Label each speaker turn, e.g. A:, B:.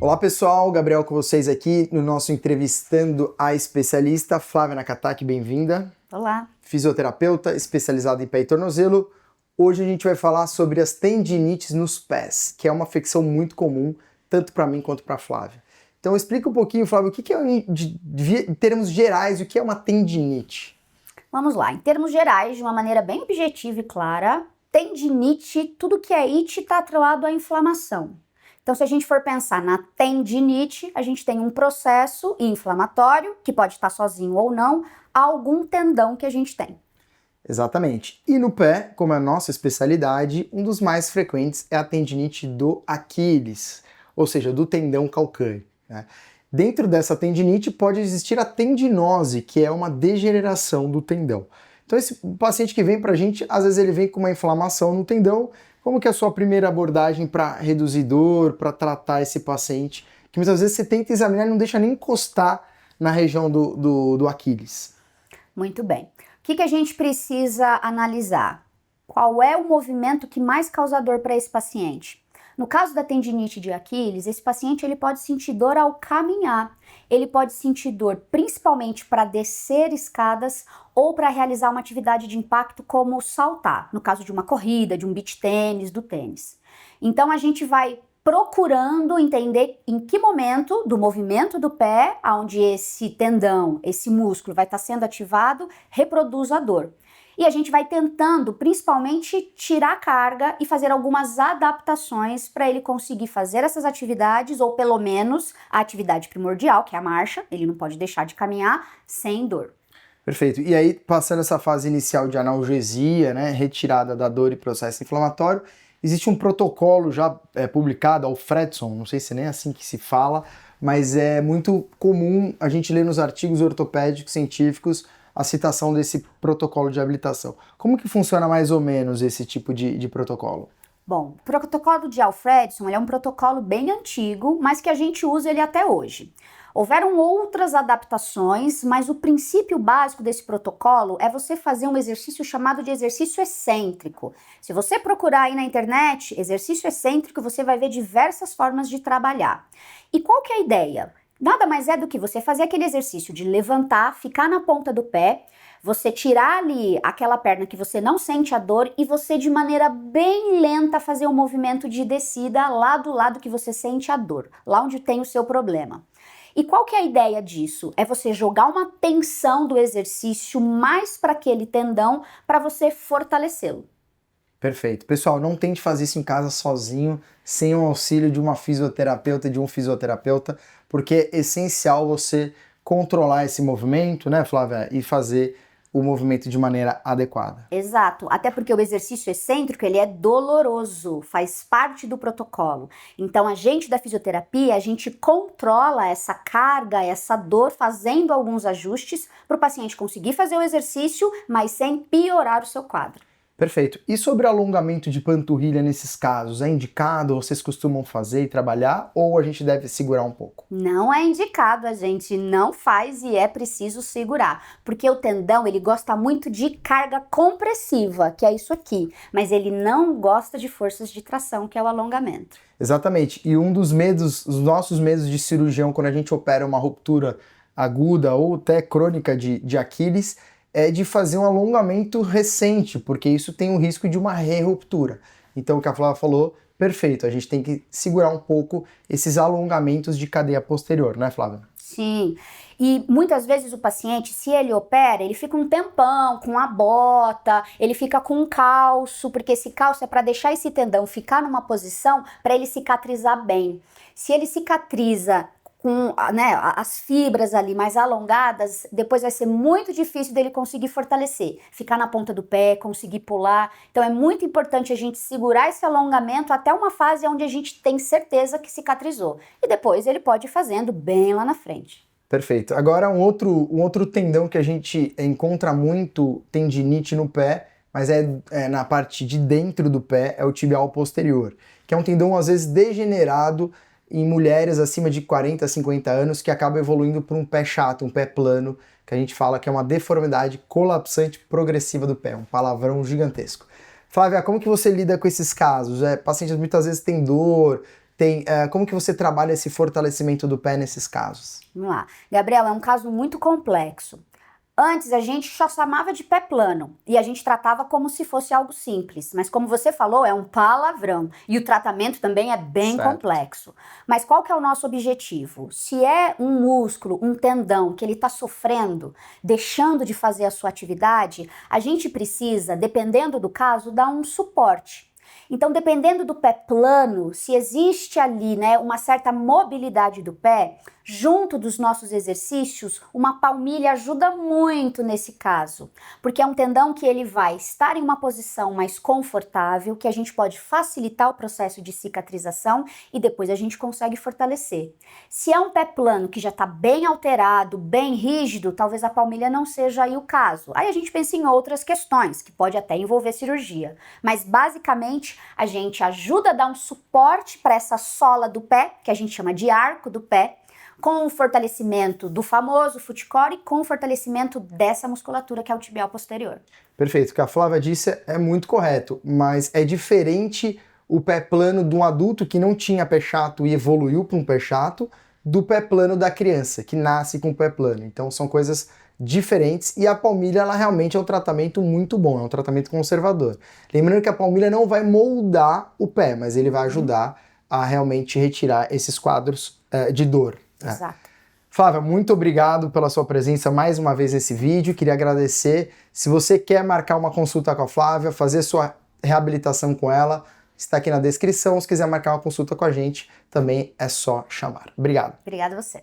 A: Olá pessoal, Gabriel com vocês aqui no nosso Entrevistando a Especialista. Flávia Nakataki, bem-vinda.
B: Olá.
A: Fisioterapeuta especializada em pé e tornozelo. Hoje a gente vai falar sobre as tendinites nos pés, que é uma afecção muito comum, tanto para mim quanto para a Flávia. Então explica um pouquinho, Flávia, o que é, em termos gerais, o que é uma tendinite?
B: Vamos lá, em termos gerais, de uma maneira bem objetiva e clara, tendinite, tudo que é it está atrelado à inflamação. Então, se a gente for pensar na tendinite, a gente tem um processo inflamatório, que pode estar sozinho ou não, a algum tendão que a gente tem.
A: Exatamente. E no pé, como é a nossa especialidade, um dos mais frequentes é a tendinite do Aquiles, ou seja, do tendão calcâneo, né? Dentro dessa tendinite pode existir a tendinose, que é uma degeneração do tendão. Então esse paciente que vem pra gente, às vezes ele vem com uma inflamação no tendão. Como que é a sua primeira abordagem para reduzir dor, para tratar esse paciente? Que muitas vezes você tenta examinar e não deixa nem encostar na região do Aquiles.
B: Muito bem. O que a gente precisa analisar? Qual é o movimento que mais causa dor para esse paciente? No caso da tendinite de Aquiles, esse paciente ele pode sentir dor ao caminhar. Ele pode sentir dor principalmente para descer escadas ou para realizar uma atividade de impacto como saltar, no caso de uma corrida, de um beach tênis, do tênis. Então a gente vai procurando entender em que momento do movimento do pé, onde esse tendão, esse músculo vai estar sendo ativado, reproduz a dor. E a gente vai tentando, principalmente, tirar a carga e fazer algumas adaptações para ele conseguir fazer essas atividades, ou pelo menos a atividade primordial, que é a marcha, ele não pode deixar de caminhar sem dor.
A: Perfeito. E aí, passando essa fase inicial de analgesia, né, retirada da dor e processo inflamatório, existe um protocolo já publicado, o Fredson, não sei se nem é assim que se fala, mas é muito comum a gente ler nos artigos ortopédicos científicos a citação desse protocolo de habilitação. Como que funciona mais ou menos esse tipo de protocolo?
B: Bom, o protocolo de Alfredson é um protocolo bem antigo, mas que a gente usa ele até hoje. Houveram outras adaptações, mas o princípio básico desse protocolo é você fazer um exercício chamado de exercício excêntrico. Se você procurar aí na internet, exercício excêntrico, você vai ver diversas formas de trabalhar. E qual que é a ideia? Nada mais é do que você fazer aquele exercício de levantar, ficar na ponta do pé, você tirar ali aquela perna que você não sente a dor e você de maneira bem lenta fazer um movimento de descida lá do lado que você sente a dor, lá onde tem o seu problema. E qual que é a ideia disso? É você jogar uma tensão do exercício mais para aquele tendão para você fortalecê-lo.
A: Perfeito. Pessoal, não tente fazer isso em casa sozinho, sem o auxílio de uma fisioterapeuta, de um fisioterapeuta, porque é essencial você controlar esse movimento, né, Flávia, e fazer o movimento de maneira adequada.
B: Exato, até porque o exercício excêntrico ele é doloroso, faz parte do protocolo. Então a gente da fisioterapia, a gente controla essa carga, essa dor, fazendo alguns ajustes para o paciente conseguir fazer o exercício, mas sem piorar o seu quadro.
A: Perfeito. E sobre alongamento de panturrilha nesses casos, é indicado? Vocês costumam fazer e trabalhar ou a gente deve segurar um pouco?
B: Não é indicado, a gente não faz e é preciso segurar, porque o tendão ele gosta muito de carga compressiva, que é isso aqui, mas ele não gosta de forças de tração, que é o alongamento.
A: Exatamente. E um dos medos, os nossos medos de cirurgião quando a gente opera uma ruptura aguda ou até crônica de Aquiles, é de fazer um alongamento recente, porque isso tem o risco de uma re-ruptura. Então o que a Flávia falou, perfeito, a gente tem que segurar um pouco esses alongamentos de cadeia posterior, né, Flávia?
B: Sim, e muitas vezes o paciente, se ele opera, ele fica um tempão com a bota, ele fica com um calço, porque esse calço é para deixar esse tendão ficar numa posição para ele cicatrizar bem. Se ele cicatriza com, né, as fibras ali mais alongadas, depois vai ser muito difícil dele conseguir fortalecer, ficar na ponta do pé, conseguir pular. Então é muito importante a gente segurar esse alongamento até uma fase onde a gente tem certeza que cicatrizou. E depois ele pode ir fazendo bem lá na frente.
A: Perfeito. Agora um outro tendão que a gente encontra muito tendinite no pé, mas é na parte de dentro do pé, é o tibial posterior, que é um tendão às vezes degenerado em mulheres acima de 40, 50 anos que acaba evoluindo para um pé chato, um pé plano, que a gente fala que é uma deformidade colapsante progressiva do pé, um palavrão gigantesco. Flávia, como que você lida com esses casos? Pacientes muitas vezes têm dor, como que você trabalha esse fortalecimento do pé nesses casos?
B: Vamos lá. Gabriel, é um caso muito complexo. Antes a gente só chamava de pé plano e a gente tratava como se fosse algo simples, mas como você falou, é um palavrão e o tratamento também é bem complexo. Mas qual que é o nosso objetivo? Se é um músculo, um tendão que ele está sofrendo, deixando de fazer a sua atividade, a gente precisa, dependendo do caso, dar um suporte. Então, dependendo do pé plano, se existe ali, né, uma certa mobilidade do pé, junto dos nossos exercícios, uma palmilha ajuda muito nesse caso, porque é um tendão que ele vai estar em uma posição mais confortável, que a gente pode facilitar o processo de cicatrização e depois a gente consegue fortalecer. Se é um pé plano que já está bem alterado, bem rígido, talvez a palmilha não seja aí o caso. Aí a gente pensa em outras questões, que pode até envolver cirurgia, mas basicamente a gente ajuda a dar um suporte para essa sola do pé, que a gente chama de arco do pé, com o fortalecimento do famoso foot core e com o fortalecimento dessa musculatura que é o tibial posterior.
A: Perfeito, o que a Flávia disse é muito correto, mas é diferente o pé plano de um adulto que não tinha pé chato e evoluiu para um pé chato, do pé plano da criança, que nasce com o pé plano. Então são coisas diferentes e a palmilha ela realmente é um tratamento muito bom, é um tratamento conservador. Lembrando que a palmilha não vai moldar o pé, mas ele vai ajudar a realmente retirar esses quadros de dor.
B: Exato.
A: Flávia, muito obrigado pela sua presença mais uma vez nesse vídeo. Queria agradecer. Se você quer marcar uma consulta com a Flávia, fazer sua reabilitação com ela, está aqui na descrição. Se quiser marcar uma consulta com a gente, também é só chamar. Obrigado.
B: Obrigada a você.